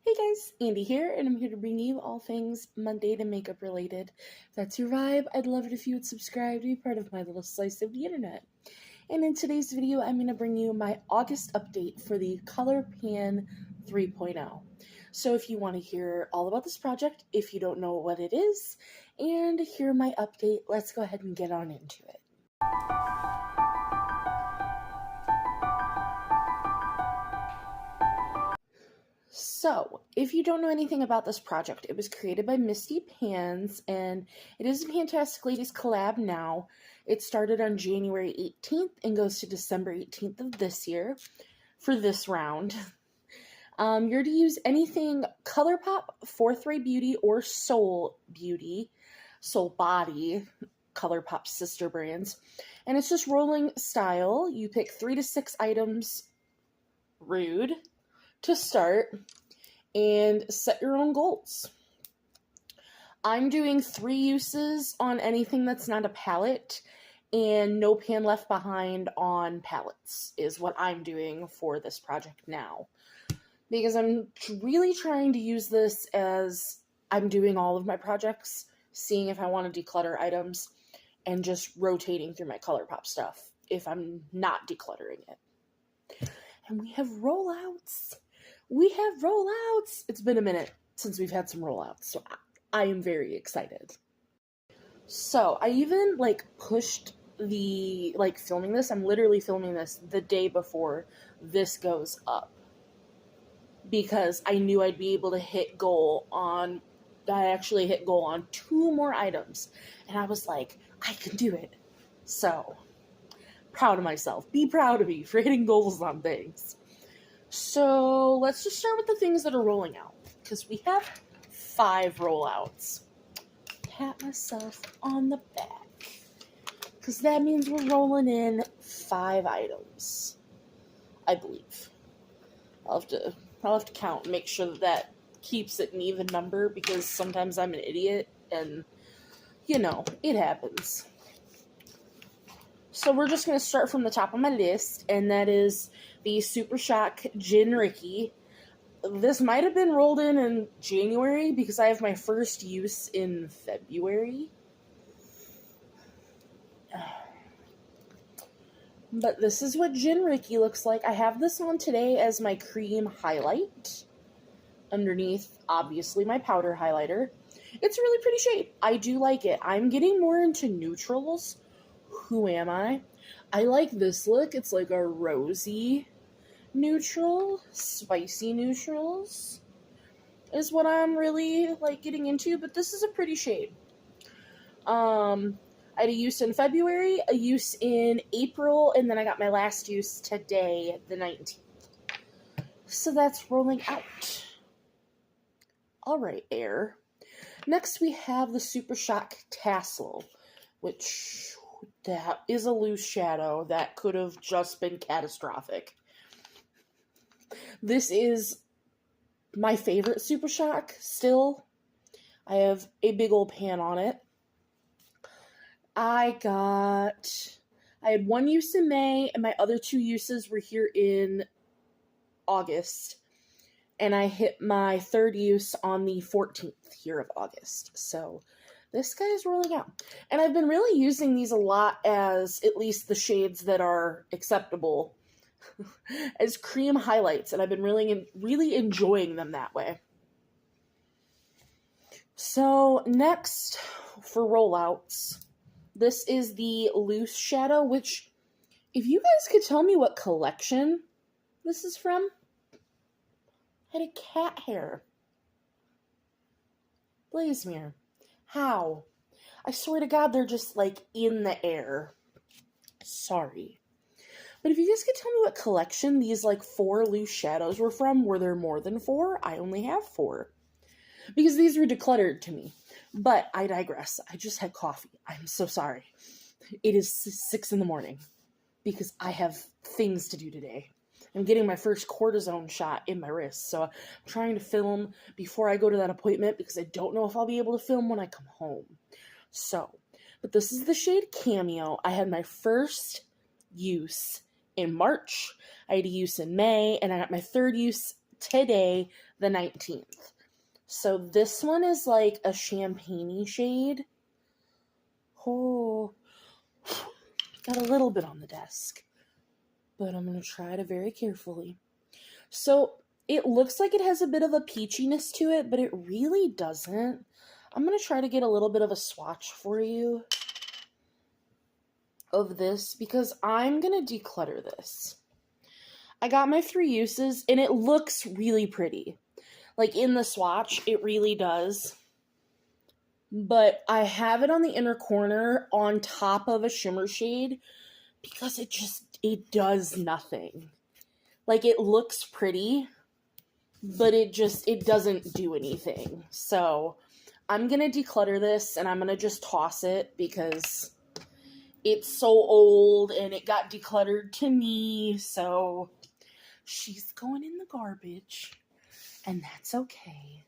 Hey guys, Andy here, and I'm here to bring you all things Monday to makeup related. If that's your vibe, I'd love it if you would subscribe to be part of my little slice of the internet. And in today's video, I'm going to bring you my August update for the Colourpan 3.0. So if you want to hear all about this project, if you don't know what it is, and hear my update, let's go ahead and get on into it. So, if you don't know anything about this project, it was created by Misty Pans, and it is a Fantastic Ladies collab now. It started on January 18th and goes to December 18th of this year for this round. You're to use anything ColourPop, Fourth Ray Beauty, or Soul Beauty, Soul Body, ColourPop sister brands. And it's just rolling style. You pick 3 to 6 items, rude, to start and set your own goals. I'm doing 3 uses on anything that's not a palette and no pan left behind on palettes is what I'm doing for this project now. Because I'm really trying to use this as I'm doing all of my projects, seeing if I want to declutter items and just rotating through my ColourPop stuff if I'm not decluttering it. And we have rollouts. It's been a minute since we've had some rollouts, so I am very excited. So I even pushed the filming this. I'm literally filming this the day before this goes up because I knew I'd be able to hit goal on. I actually hit goal on 2 more items, and I was like, I can do it. So proud of myself. Be proud of me for hitting goals on things. So let's just start with the things that are rolling out, because we have 5 rollouts. Pat myself on the back, because that means we're rolling in 5 items, I believe. I'll have to count and make sure that keeps it an even number, because sometimes I'm an idiot, and, it happens. So we're just going to start from the top of my list, and that is the Supershock Gin Rickey. This might have been rolled in January because I have my first use in February. But this is what Gin Rickey looks like. I have this on today as my cream highlight. Underneath, obviously, my powder highlighter. It's a really pretty shade. I do like it. I'm getting more into neutrals. Who am I? I like this look. It's like a rosy neutral, spicy neutrals is what I'm really getting into, but this is a pretty shade. I had a use in February, a use in April, and then I got my last use today, the 19th. So that's rolling out. Alright, air. Next we have the Supershock Tassel, which that is a loose shadow that could have just been catastrophic. This is my favorite Supershock still. I have a big old pan on it. I had 1 use in May, and my other 2 uses were here in August. And I hit my 3rd use on the 14th here of August. So this guy is rolling out. And I've been really using these a lot as, at least the shades that are acceptable, as cream highlights. And I've been really enjoying them that way. So next for rollouts, this is the loose shadow, which, if you guys could tell me what collection this is from, I had a cat hair. Blazemere. How? I swear to God, they're just in the air. Sorry. But if you guys could tell me what collection these 4 loose shadows were from, were there more than 4? I only have 4. Because these were decluttered to me. But I digress. I just had coffee. I'm so sorry. It is 6 in the morning. Because I have things to do today. I'm getting my first cortisone shot in my wrist. So I'm trying to film before I go to that appointment because I don't know if I'll be able to film when I come home. So, but this is the shade Cameo. I had my first use in March. I had a use in May, and I got my 3rd use today, the 19th. So this one is like a champagne-y shade. Oh, got a little bit on the desk, but I'm going to try it very carefully. So it looks like it has a bit of a peachiness to it, but it really doesn't. I'm going to try to get a little bit of a swatch for you of this because I'm going to declutter this. I got my 3 uses and it looks really pretty. Like in the swatch, it really does. But I have it on the inner corner on top of a shimmer shade because it does nothing. Like it looks pretty, but it doesn't do anything. So I'm going to declutter this and I'm going to just toss it because it's so old and it got decluttered to me. So she's going in the garbage and that's okay.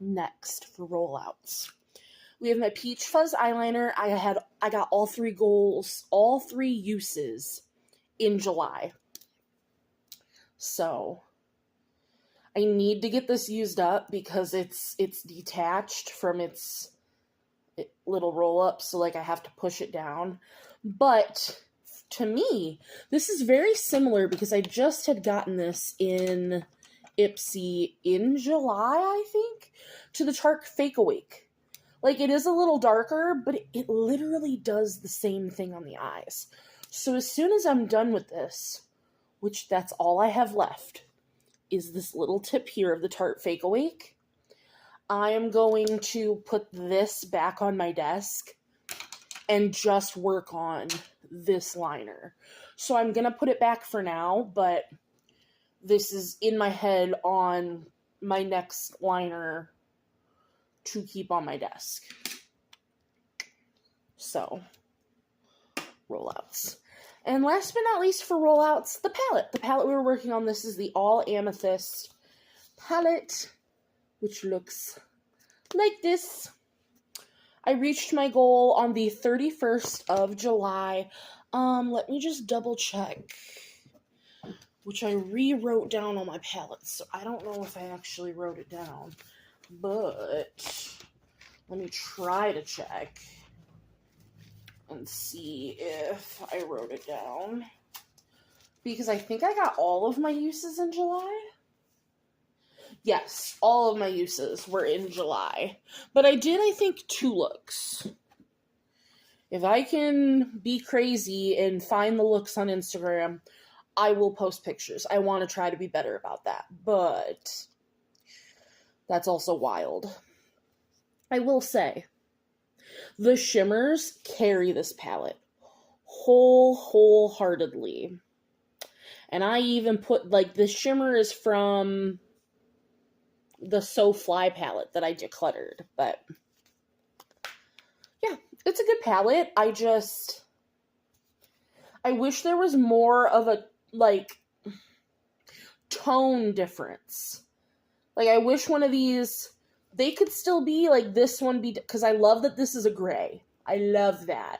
Next for rollouts. We have my Peach Fuzz eyeliner. I got all 3 uses in July. So I need to get this used up because it's detached from its little roll up, so like I have to push it down. But to me, this is very similar because I just had gotten this in Ipsy in July, I think, to the Tarte Fake Awake. Like, it is a little darker, but it literally does the same thing on the eyes. So as soon as I'm done with this, which that's all I have left, is this little tip here of the Tarte Fake Awake, I am going to put this back on my desk and just work on this liner. So I'm going to put it back for now, but this is in my head on my next liner to keep on my desk. So, rollouts. And last but not least for rollouts, the palette. The palette we were working on, this is the All Amethyst palette, which looks like this. I reached my goal on the 31st of July. Let me just double check, which I rewrote down on my palettes, so I don't know if I actually wrote it down, but let me try to check and see if I wrote it down, because I think I got all of my uses in July. Yes, all of my uses were in July, but I think 2 looks. If I can be crazy and find the looks on Instagram, I will post pictures. I want to try to be better about that, but that's also wild. I will say, the shimmers carry this palette wholeheartedly. And I even put, like, the shimmer is from the So Fly palette that I decluttered, but yeah, it's a good palette. I wish there was more of a, like, tone difference. Like, I wish one of these, they could still be, like, this one be, because I love that this is a gray. I love that.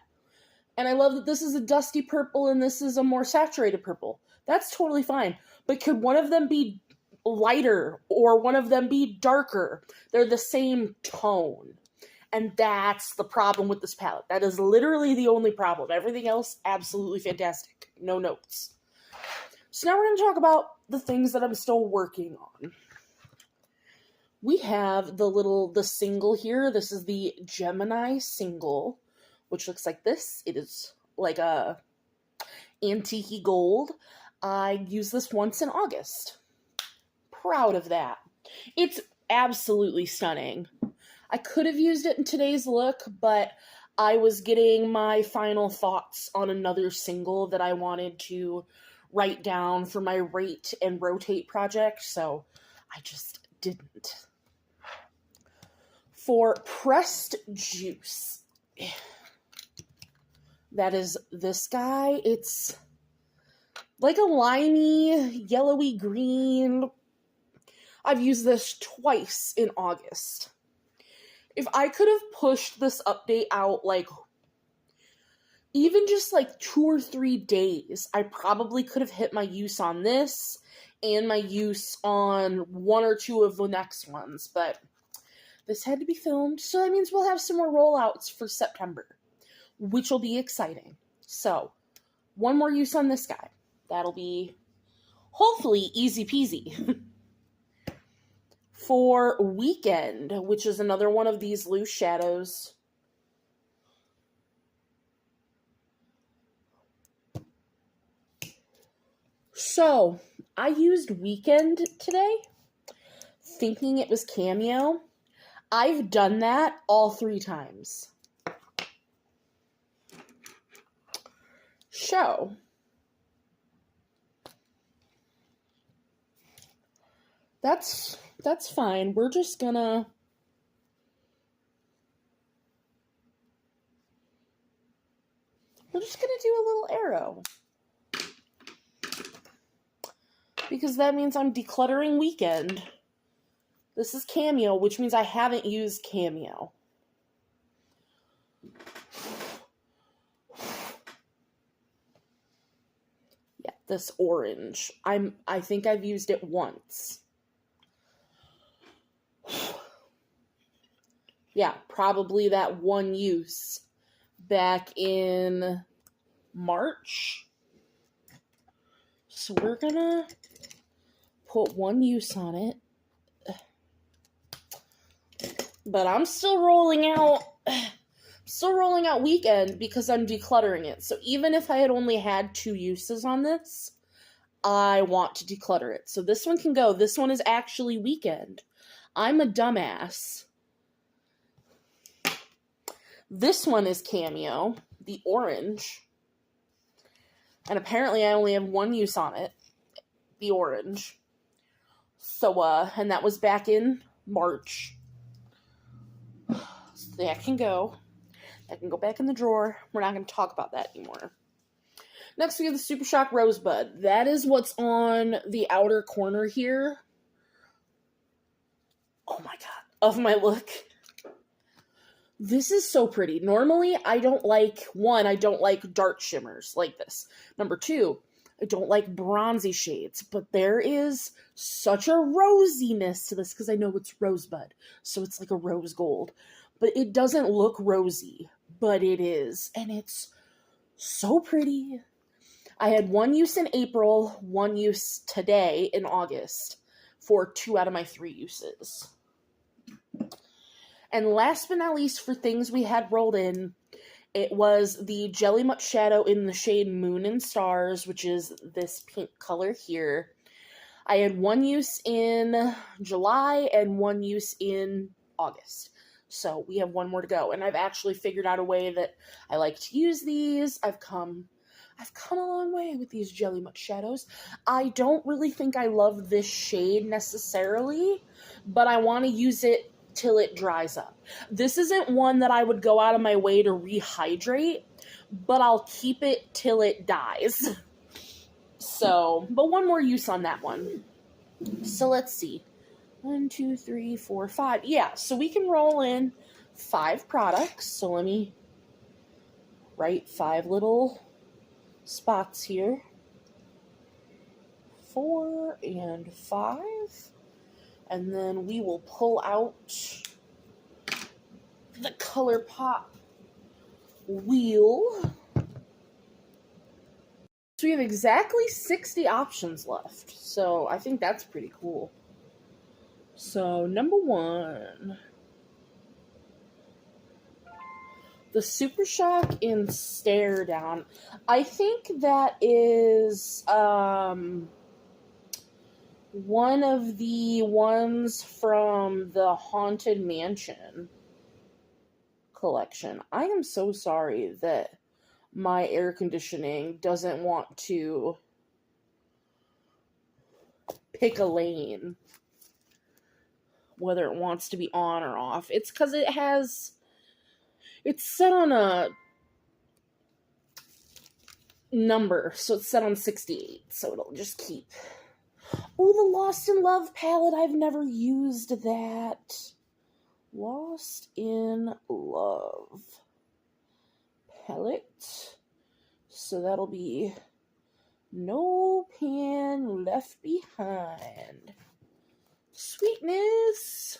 And I love that this is a dusty purple and this is a more saturated purple. That's totally fine. But could one of them be lighter or one of them be darker? They're the same tone. And that's the problem with this palette. That is literally the only problem. Everything else, absolutely fantastic. No notes. So now we're going to talk about the things that I'm still working on. We have the single here. This is the Gemini single, which looks like this. It is like a antique gold. I used this once in August. Proud of that. It's absolutely stunning. I could have used it in today's look, but I was getting my final thoughts on another single that I wanted to write down for my rate and rotate project, so I just didn't. For pressed juice, that is this guy. It's like a limey, yellowy green. I've used this twice in August. If I could have pushed this update out, like, even just like 2 or 3 days, I probably could have hit my use on this and my use on 1 or 2 of the next ones, but this had to be filmed, so that means we'll have some more rollouts for September, which will be exciting. So, 1 more use on this guy. That'll be hopefully easy peasy. For Weekend, which is another one of these loose shadows, so I used Weekend today, thinking it was Cameo. I've done that all 3 times. So, that's fine. We're just gonna do a little arrow. Because that means I'm decluttering Weekend. This is Cameo, which means I haven't used Cameo. Yeah, this orange. I think I've used it once. Yeah, probably that 1 use back in March. So we're gonna put 1 use on it. But I'm still rolling out Weekend because I'm decluttering it. So even if I had only had 2 uses on this, I want to declutter it. So this one can go. This one is actually Weekend. I'm a dumbass. This one is Cameo, the orange. And apparently I only have 1 use on it, the orange. So, and that was back in March. So that can go. That can go back in the drawer. We're not going to talk about that anymore. Next, we have the Supershock Rosebud. That is what's on the outer corner here. Oh my god. Of my look. This is so pretty. Normally, I don't like dark shimmers like this. Number 2, I don't like bronzy shades, but there is such a rosiness to this because I know it's Rosebud, so it's like a rose gold. But it doesn't look rosy, but it is, and it's so pretty. I had 1 use in April, 1 use today in August for 2 out of my 3 uses. And last but not least, for things we had rolled in, it was the Jelly Mutt Shadow in the shade Moon and Stars, which is this pink color here. I had 1 use in July and 1 use in August. So we have 1 more to go. And I've actually figured out a way that I like to use these. I've come a long way with these Jelly Mutt Shadows. I don't really think I love this shade necessarily, but I want to use it till it dries up. This isn't one that I would go out of my way to rehydrate, but I'll keep it till it dies. So, but 1 more use on that one. So let's see. 1, 2, 3, 4, 5. Yeah, so we can roll in 5 products. So let me write 5 little spots here. 4 and 5. And then we will pull out the ColourPop wheel. So we have exactly 60 options left. So I think that's pretty cool. So number 1. The Supershock in Stare Down. I think that is one of the ones from the Haunted Mansion collection. I am so sorry that my air conditioning doesn't want to pick a lane, whether it wants to be on or off. It's because it's set on a number, so it's set on 68, so it'll just keep. Oh, the Lost in Love palette. I've never used that. Lost in Love palette. So that'll be no pan left behind. Sweetness.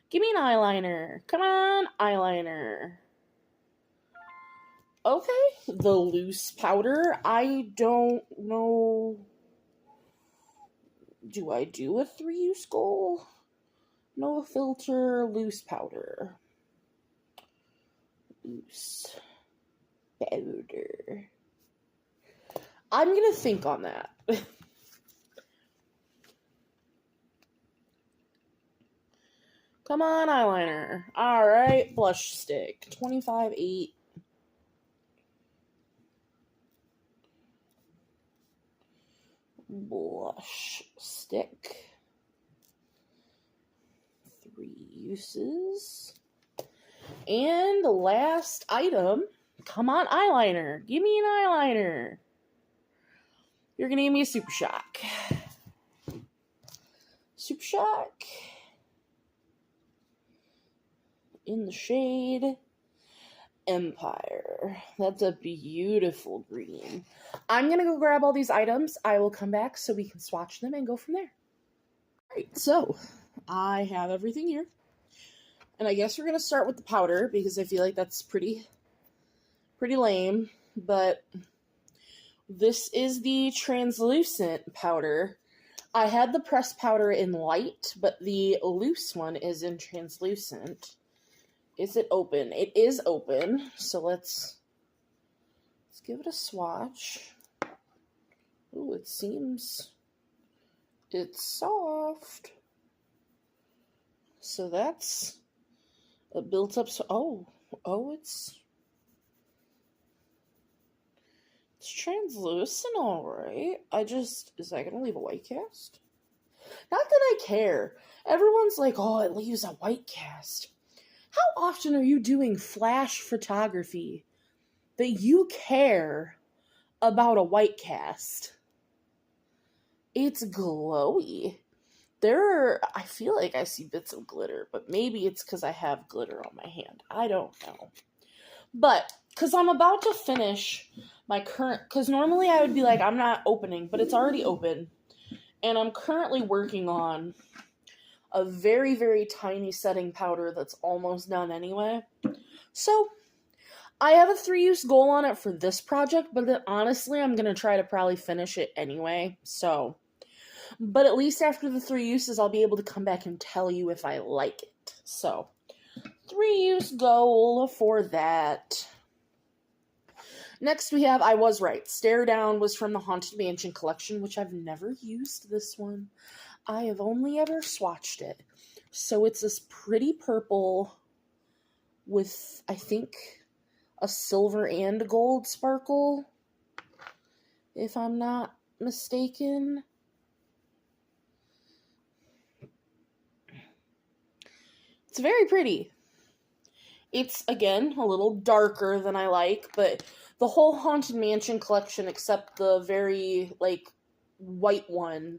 Give me an eyeliner. Come on, eyeliner. Okay, the loose powder. I don't know. Do I do a 3-use goal? No filter, loose powder. Loose powder. I'm gonna think on that. Come on, eyeliner. Alright, blush stick. 25.8. Blush stick. 3 uses. And the last item. Come on, eyeliner. Give me an eyeliner. You're gonna give me a super shock. Super shock. In the shade Empire. That's a beautiful green. I'm gonna go grab all these items. I will come back so we can swatch them and go from there. Alright, so I have everything here. And I guess we're gonna start with the powder because I feel like that's pretty lame. But this is the translucent powder. I had the pressed powder in light, but the loose one is in translucent. Is it open? It is open. So let's give it a swatch. Ooh, it seems it's soft. So that's a built up. It's translucent, all right. Is that gonna leave a white cast? Not that I care. Everyone's like, oh, it leaves a white cast. How often are you doing flash photography that you care about a white cast? It's glowy. I feel like I see bits of glitter, but maybe it's because I have glitter on my hand. I don't know. But, because I'm about to finish my current, because normally I would be like, I'm not opening, but it's already open. And I'm currently working on a very, very tiny setting powder that's almost done anyway. So, I have a 3-use goal on it for this project, but then honestly, I'm going to try to probably finish it anyway. So, but at least after the 3 uses, I'll be able to come back and tell you if I like it. So, 3-use goal for that. Next we have, I was right, Stare Down was from the Haunted Mansion collection, which I've never used this one. I have only ever swatched it. So it's this pretty purple with, I think, a silver and gold sparkle, if I'm not mistaken. It's very pretty. It's, again, a little darker than I like, but the whole Haunted Mansion collection, except the very, white one,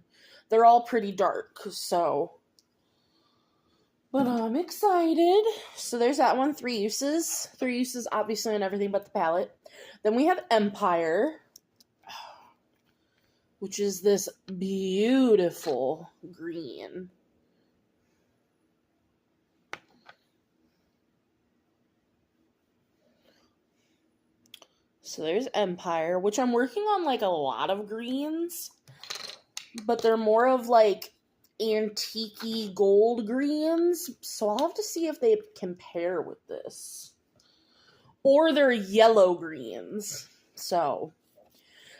they're all pretty dark, so. But I'm excited. So there's that one, 3 uses. 3 uses, obviously, on everything but the palette. Then we have Empire, which is this beautiful green. So there's Empire, which I'm working on, a lot of greens. But they're more of, antique-y gold greens. So I'll have to see if they compare with this. Or they're yellow greens. So.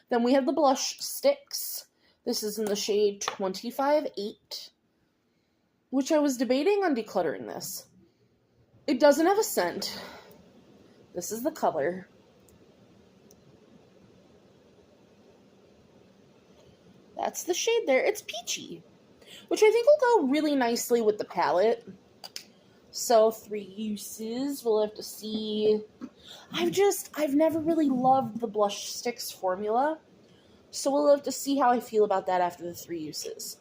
Then we have the blush sticks. This is in the shade 25.8. Which I was debating on decluttering this. It doesn't have a scent. This is the color. That's the shade there. It's peachy, which I think will go really nicely with the palette. So 3 uses. We'll have to see. I've never really loved the blush sticks formula. So we'll have to see how I feel about that after the 3 uses.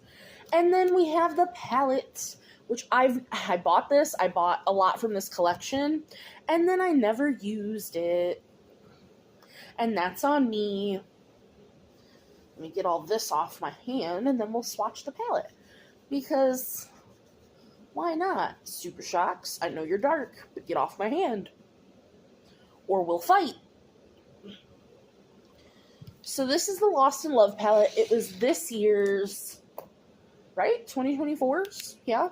And then we have the palette, which I bought this. I bought a lot from this collection. And then I never used it. And that's on me. Let me get all this off my hand, and then we'll swatch the palette. Because, why not? Super Shocks, I know you're dark, but get off my hand. Or we'll fight. So this is the Lost in Love palette. It was this year's, right? 2024's? Yeah.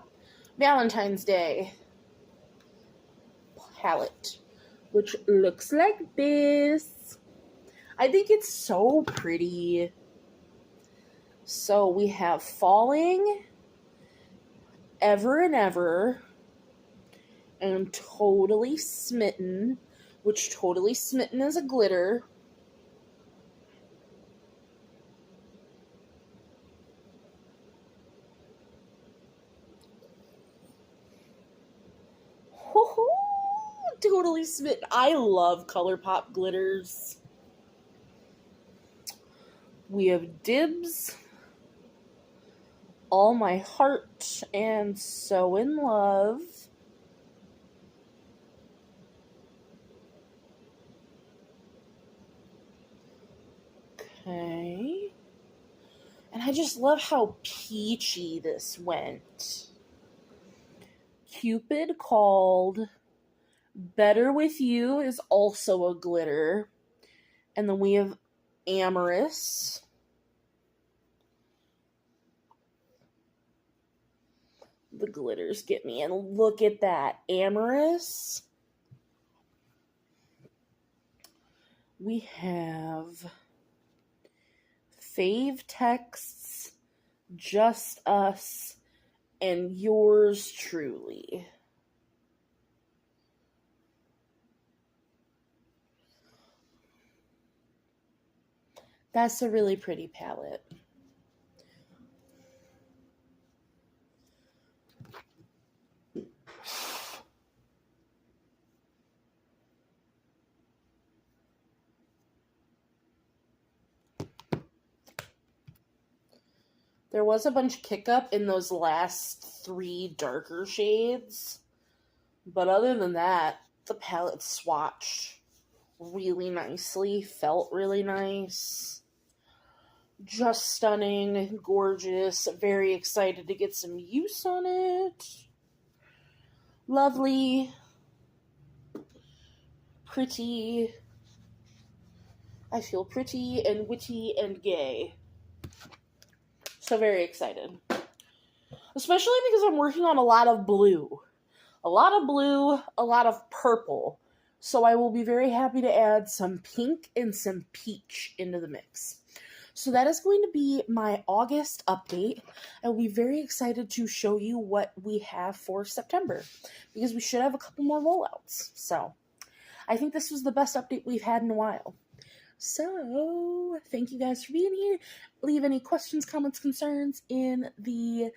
Valentine's Day palette. Which looks like this. I think it's so pretty. So we have Falling, Ever and Ever, and Totally Smitten, which Totally Smitten is a glitter. Totally Smitten. I love ColourPop glitters. We have Dibs, All My Heart, and So in Love. Okay. And I just love how peachy this went. Cupid Called. Better With You is also a glitter. And then we have Amorous. The glitters get me. And look at that. Amorous. We have Fave Texts, Just Us, and Yours Truly. That's a really pretty palette. There was a bunch of kick up in those last 3 darker shades. But other than that, the palette swatched really nicely. Felt really nice. Just stunning. Gorgeous. Very excited to get some use on it. Lovely. Pretty. I feel pretty and witty and gay. So very excited. Especially because I'm working on a lot of blue. A lot of blue, a lot of purple. So I will be very happy to add some pink and some peach into the mix. So that is going to be my August update. I will be very excited to show you what we have for September. Because we should have a couple more rollouts. So I think this was the best update we've had in a while. So, thank you guys for being here. Leave any questions, comments, concerns in the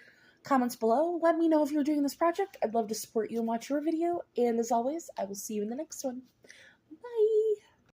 comments below. Let me know if you're doing this project. I'd love to support you and watch your video. And as always, I will see you in the next one.